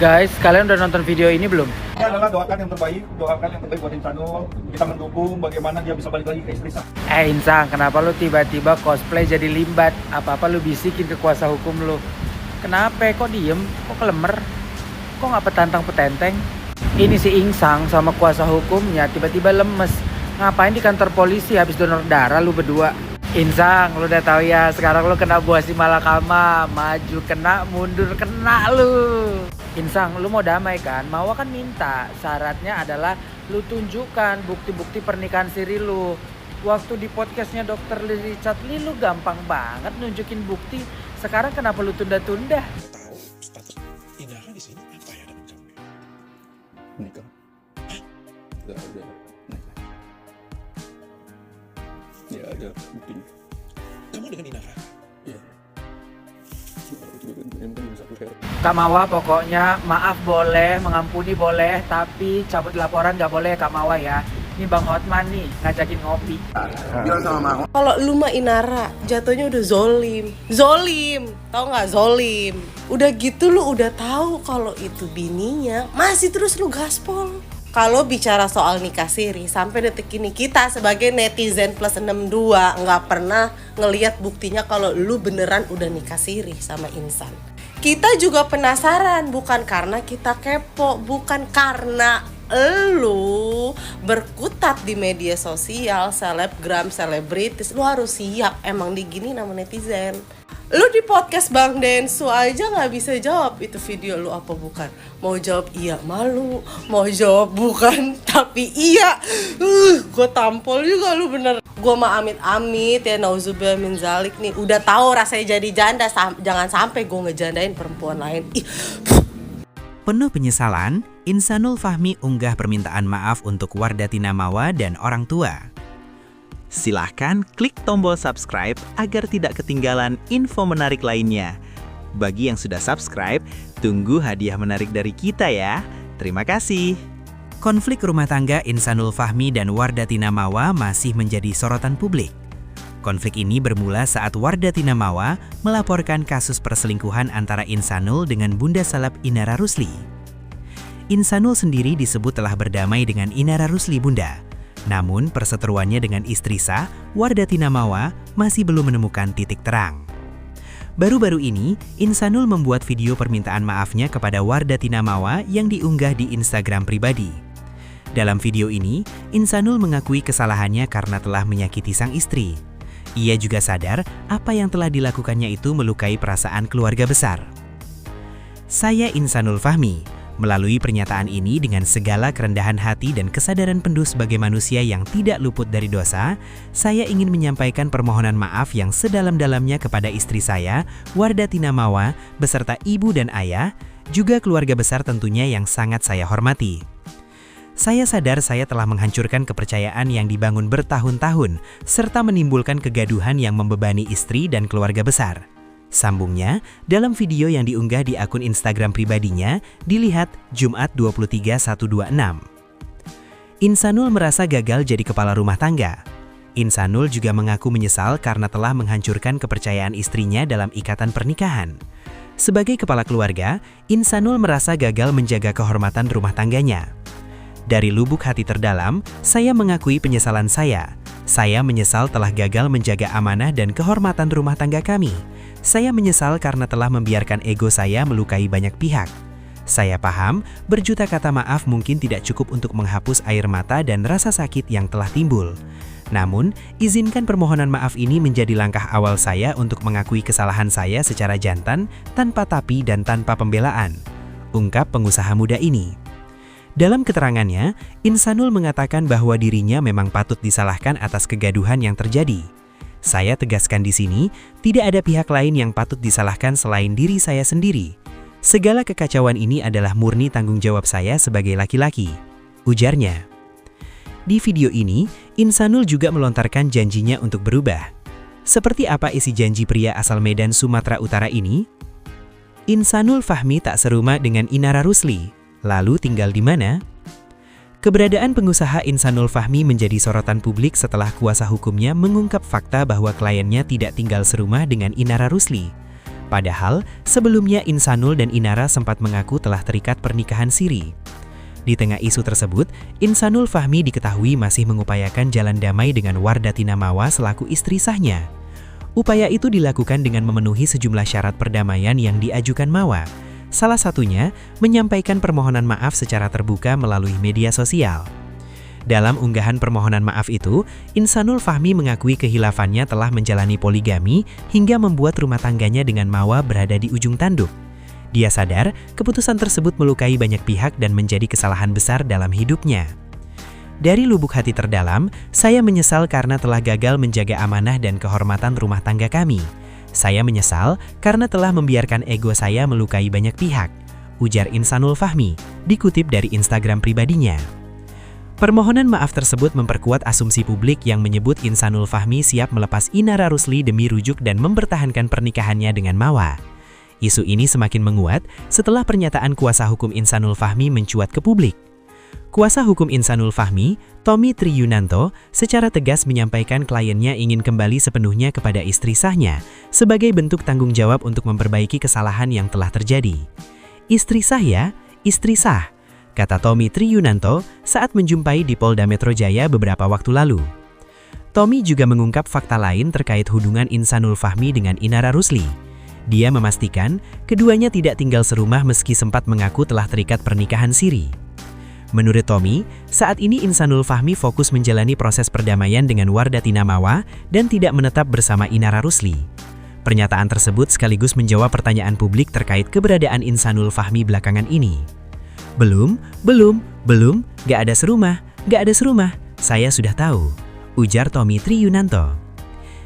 Guys, kalian udah nonton video ini belum? Ini adalah doakan yang terbaik buat Insanul. Kita mendukung bagaimana dia bisa balik lagi ke istri saya. Insang, kenapa lu tiba-tiba cosplay jadi limbat? Apa-apa lu bisikin ke kuasa hukum lu? Kenapa? Kok diem? Kok kelemer? Kok nggak petantang-petenteng? Ini si Insang sama kuasa hukumnya tiba-tiba lemes. Ngapain di kantor polisi habis donor darah lu berdua? Insang, lu udah tahu ya, sekarang lu kena buah si malakama. Maju kena, mundur kena lu. Insang, lu mau damai kan? Mawa kan minta, syaratnya adalah lu tunjukkan bukti-bukti pernikahan siri lu. Waktu di podcastnya Dr. Richard Lee lu gampang banget nunjukin bukti. Sekarang kenapa lu tunda-tunda? Tahu status Indra di sini apa ya dengan kamu? Nikah. Udah nikah. Ya ada buktinya. Kamu dengan Inara? Iya. Itu kan bisa aku share. Kak Mawa pokoknya maaf boleh, mengampuni boleh, tapi cabut laporan gak boleh Kak Mawa ya. Ini Bang Hotman nih ngajakin ngopi. Kalau lu mah Inara, jatuhnya udah zolim, tau nggak zolim? Udah gitu lu udah tahu kalau itu bininya, masih terus lu gaspol. Kalau bicara soal nikah siri, sampai detik ini kita sebagai netizen plus 62 nggak pernah ngelihat buktinya kalau lu beneran udah nikah siri sama Insan. Kita juga penasaran, bukan karena kita kepo, bukan karena lu berkutat di media sosial, selebgram, selebritis, lu harus siap emang digini nama netizen. Lu di podcast Bang Densu aja nggak bisa jawab itu video lu apa bukan. Mau jawab iya malu, mau jawab bukan tapi iya. Gue tampol juga lu bener. Gue mah amit-amit ya, nauzubillah min zalik nih. Udah tahu rasanya jadi janda, jangan sampai gue ngejandain perempuan lain. Penuh penyesalan, Insanul Fahmi unggah permintaan maaf untuk Wardatina Mawa dan orang tua. Silahkan klik tombol subscribe agar tidak ketinggalan info menarik lainnya. Bagi yang sudah subscribe, tunggu hadiah menarik dari kita ya. Terima kasih. Konflik rumah tangga Insanul Fahmi dan Wardatina Mawa masih menjadi sorotan publik. Konflik ini bermula saat Wardatina Mawa melaporkan kasus perselingkuhan antara Insanul dengan Bunda Salap Inara Rusli. Insanul sendiri disebut telah berdamai dengan Inara Rusli Bunda. Namun perseteruannya dengan istri sah, Wardatina Mawa, masih belum menemukan titik terang. Baru-baru ini, Insanul membuat video permintaan maafnya kepada Wardatina Mawa yang diunggah di Instagram pribadi. Dalam video ini, Insanul mengakui kesalahannya karena telah menyakiti sang istri. Ia juga sadar apa yang telah dilakukannya itu melukai perasaan keluarga besar. Saya Insanul Fahmi. Melalui pernyataan ini dengan segala kerendahan hati dan kesadaran penuh sebagai manusia yang tidak luput dari dosa, saya ingin menyampaikan permohonan maaf yang sedalam-dalamnya kepada istri saya, Wardatina Mawa, beserta ibu dan ayah, juga keluarga besar tentunya yang sangat saya hormati. Saya sadar saya telah menghancurkan kepercayaan yang dibangun bertahun-tahun, serta menimbulkan kegaduhan yang membebani istri dan keluarga besar. Sambungnya, dalam video yang diunggah di akun Instagram pribadinya, dilihat Jumat 23/126. Insanul merasa gagal jadi kepala rumah tangga. Insanul juga mengaku menyesal karena telah menghancurkan kepercayaan istrinya dalam ikatan pernikahan. Sebagai kepala keluarga, Insanul merasa gagal menjaga kehormatan rumah tangganya. Dari lubuk hati terdalam, saya mengakui penyesalan saya. Saya menyesal telah gagal menjaga amanah dan kehormatan rumah tangga kami. Saya menyesal karena telah membiarkan ego saya melukai banyak pihak. Saya paham, berjuta kata maaf mungkin tidak cukup untuk menghapus air mata dan rasa sakit yang telah timbul. Namun, izinkan permohonan maaf ini menjadi langkah awal saya untuk mengakui kesalahan saya secara jantan, tanpa tapi dan tanpa pembelaan. Ungkap pengusaha muda ini. Dalam keterangannya, Insanul mengatakan bahwa dirinya memang patut disalahkan atas kegaduhan yang terjadi. Saya tegaskan di sini, tidak ada pihak lain yang patut disalahkan selain diri saya sendiri. Segala kekacauan ini adalah murni tanggung jawab saya sebagai laki-laki, ujarnya. Di video ini, Insanul juga melontarkan janjinya untuk berubah. Seperti apa isi janji pria asal Medan, Sumatera Utara ini? Insanul Fahmi tak serumah dengan Inara Rusli. Lalu tinggal di mana? Keberadaan pengusaha Insanul Fahmi menjadi sorotan publik setelah kuasa hukumnya mengungkap fakta bahwa kliennya tidak tinggal serumah dengan Inara Rusli. Padahal, sebelumnya Insanul dan Inara sempat mengaku telah terikat pernikahan siri. Di tengah isu tersebut, Insanul Fahmi diketahui masih mengupayakan jalan damai dengan Wardatina Mawa selaku istri sahnya. Upaya itu dilakukan dengan memenuhi sejumlah syarat perdamaian yang diajukan Mawa. Salah satunya, menyampaikan permohonan maaf secara terbuka melalui media sosial. Dalam unggahan permohonan maaf itu, Insanul Fahmi mengakui kehilafannya telah menjalani poligami hingga membuat rumah tangganya dengan Mawa berada di ujung tanduk. Dia sadar, keputusan tersebut melukai banyak pihak dan menjadi kesalahan besar dalam hidupnya. Dari lubuk hati terdalam, saya menyesal karena telah gagal menjaga amanah dan kehormatan rumah tangga kami. Saya menyesal karena telah membiarkan ego saya melukai banyak pihak, ujar Insanul Fahmi, dikutip dari Instagram pribadinya. Permohonan maaf tersebut memperkuat asumsi publik yang menyebut Insanul Fahmi siap melepas Inara Rusli demi rujuk dan mempertahankan pernikahannya dengan Mawa. Isu ini semakin menguat setelah pernyataan kuasa hukum Insanul Fahmi mencuat ke publik. Kuasa hukum Insanul Fahmi, Tommy Triyunanto, secara tegas menyampaikan kliennya ingin kembali sepenuhnya kepada istri sahnya sebagai bentuk tanggung jawab untuk memperbaiki kesalahan yang telah terjadi. Istri sah ya, istri sah, kata Tommy Triyunanto saat menjumpai di Polda Metro Jaya beberapa waktu lalu. Tommy juga mengungkap fakta lain terkait hubungan Insanul Fahmi dengan Inara Rusli. Dia memastikan keduanya tidak tinggal serumah meski sempat mengaku telah terikat pernikahan siri. Menurut Tommy, saat ini Insanul Fahmi fokus menjalani proses perdamaian dengan Wardatina Mawa dan tidak menetap bersama Inara Rusli. Pernyataan tersebut sekaligus menjawab pertanyaan publik terkait keberadaan Insanul Fahmi belakangan ini. Belum, gak ada serumah, saya sudah tahu, ujar Tommy Triyunanto.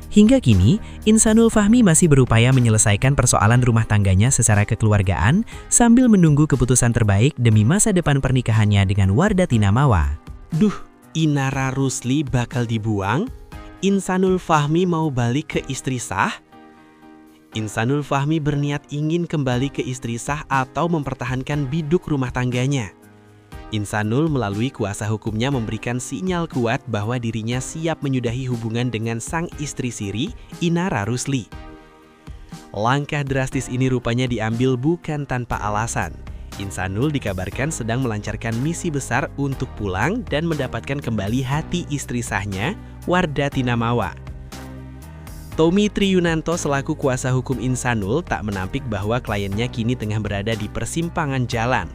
Hingga kini, Insanul Fahmi masih berupaya menyelesaikan persoalan rumah tangganya secara kekeluargaan sambil menunggu keputusan terbaik demi masa depan pernikahannya dengan Wardatina Mawa. Duh, Inara Rusli bakal dibuang? Insanul Fahmi mau balik ke istri sah? Insanul Fahmi berniat ingin kembali ke istri sah atau mempertahankan biduk rumah tangganya. Insanul melalui kuasa hukumnya memberikan sinyal kuat bahwa dirinya siap menyudahi hubungan dengan sang istri siri, Inara Rusli. Langkah drastis ini rupanya diambil bukan tanpa alasan. Insanul dikabarkan sedang melancarkan misi besar untuk pulang dan mendapatkan kembali hati istri sahnya, Wardatina Mawa. Tommy Triyunanto selaku kuasa hukum Insanul tak menampik bahwa kliennya kini tengah berada di persimpangan jalan.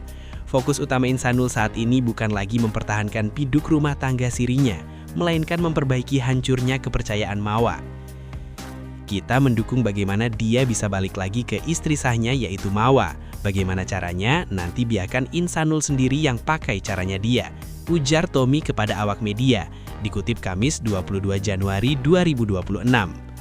Fokus utama Insanul saat ini bukan lagi mempertahankan biduk rumah tangga sirinya, melainkan memperbaiki hancurnya kepercayaan Mawa. Kita mendukung bagaimana dia bisa balik lagi ke istri sahnya yaitu Mawa. Bagaimana caranya, nanti biarkan Insanul sendiri yang pakai caranya dia, ujar Tommy kepada awak media, dikutip Kamis 22 Januari 2026.